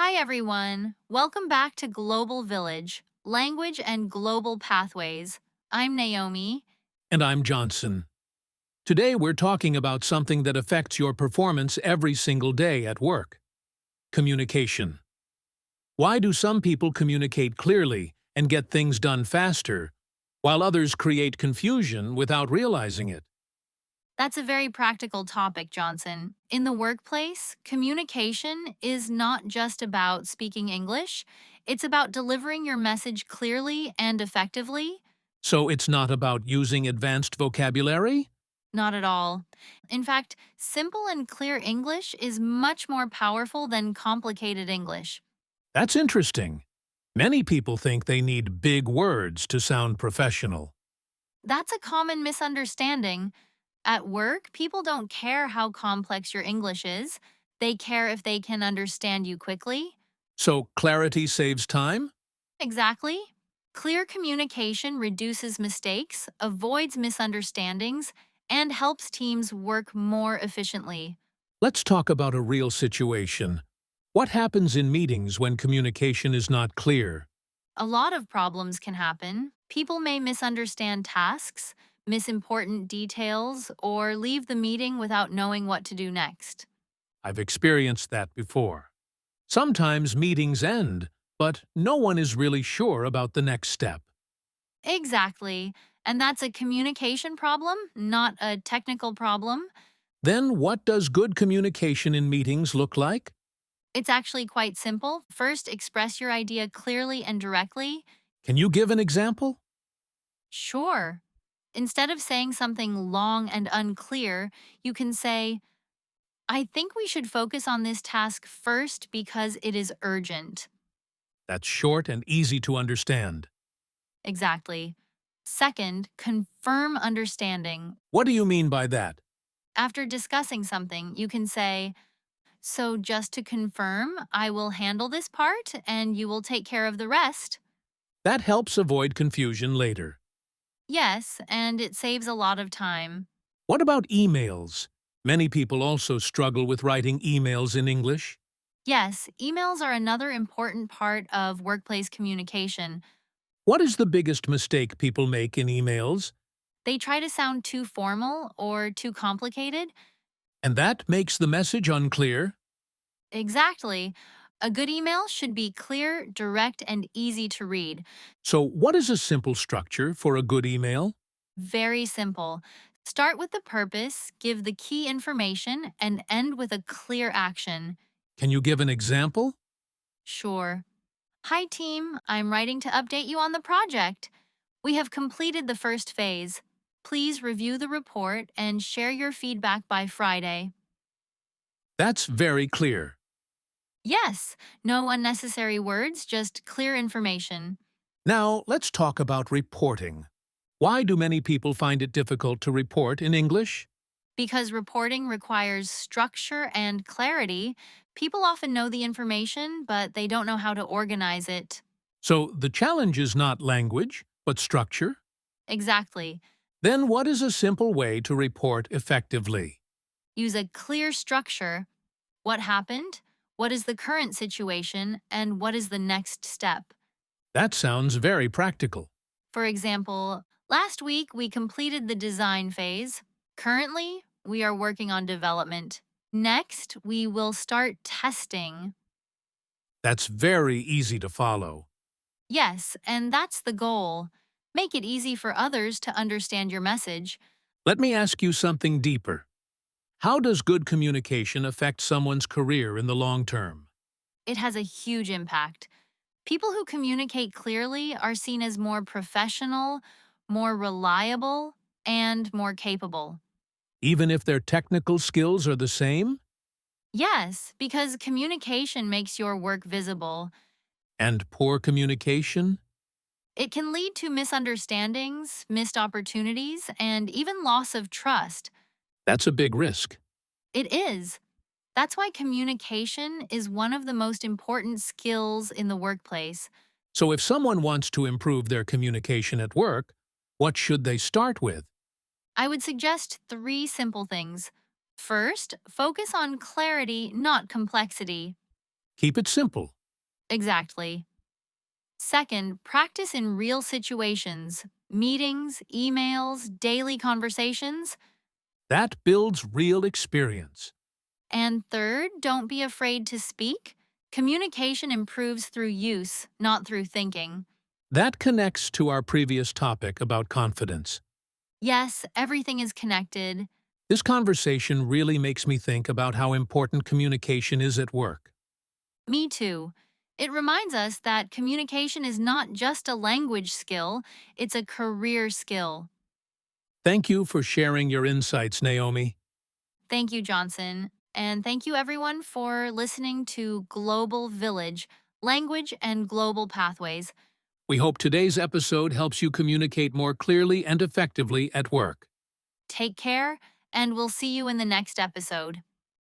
Hi, everyone. Welcome back to Global Village Language and Global Pathways. I'm Naomi. And I'm Johnson. Today we're talking about something that affects your performance every single day at work. Communication. Why do some people communicate clearly and get things done faster, while others create confusion without realizing it? That's a very practical topic, Johnson. In the workplace, communication is not just about speaking English, it's about delivering your message clearly and effectively. So it's not about using advanced vocabulary? Not at all. In fact, simple and clear English is much more powerful than complicated English. That's interesting. Many people think they need big words to sound professional. That's a common misunderstanding. At work, people don't care how complex your English is. They care if they can understand you quickly. So clarity saves time? Exactly. Clear communication reduces mistakes, avoids misunderstandings, and helps teams work more efficiently. Let's talk about a real situation. What happens in meetings when communication is not clear? A lot of problems can happen. People may misunderstand tasks, miss important details, or leave the meeting without knowing what to do next. I've experienced that before. Sometimes meetings end, but no one is really sure about the next step. Exactly. And that's a communication problem, not a technical problem. Then what does good communication in meetings look like? It's actually quite simple. First, express your idea clearly and directly. Can you give an example? Sure. Instead of saying something long and unclear, you can say, I think we should focus on this task first because it is urgent. That's short and easy to understand. Exactly. Second, confirm understanding. What do you mean by that? After discussing something, you can say, so just to confirm, I will handle this part and you will take care of the rest. That helps avoid confusion later. Yes, and it saves a lot of time. What about emails? Many people also struggle with writing emails in English. Yes, emails are another important part of workplace communication. What is the biggest mistake people make in emails? They try to sound too formal or too complicated. And that makes the message unclear? Exactly. A good email should be clear, direct, and easy to read. So what is a simple structure for a good email? Very simple. Start with the purpose, give the key information, and end with a clear action. Can you give an example? Sure. Hi, team. I'm writing to update you on the project. We have completed the first phase. Please review the report and share your feedback by Friday. That's very clear. Yes, no unnecessary words, just clear information. Now, let's talk about reporting. Why do many people find it difficult to report in English? Because reporting requires structure and clarity, people often know the information, but they don't know how to organize it. So the challenge is not language, but structure? Exactly. Then what is a simple way to report effectively? Use a clear structure. What happened? What is the current situation? And what is the next step? That sounds very practical. For example, last week we completed the design phase. Currently, we are working on development. Next, we will start testing. That's very easy to follow. Yes, and that's the goal. Make it easy for others to understand your message. Let me ask you something deeper. How does good communication affect someone's career in the long term? It has a huge impact. People who communicate clearly are seen as more professional, more reliable, and more capable. Even if their technical skills are the same? Yes, because communication makes your work visible. And poor communication? It can lead to misunderstandings, missed opportunities, and even loss of trust. That's a big risk. It is. That's why communication is one of the most important skills in the workplace. So if someone wants to improve their communication at work, what should they start with? I would suggest three simple things. First, focus on clarity, not complexity. Keep it simple. Exactly. Second, practice in real situations, meetings, emails, daily conversations. That builds real experience. And third, don't be afraid to speak. Communication improves through use, not through thinking. That connects to our previous topic about confidence. Yes, everything is connected. This conversation really makes me think about how important communication is at work. Me too. It reminds us that communication is not just a language skill, it's a career skill. Thank you for sharing your insights, Naomi. Thank you, Johnson. And thank you, everyone, for listening to Global Village Language and Global Pathways. We hope today's episode helps you communicate more clearly and effectively at work. Take care, and we'll see you in the next episode.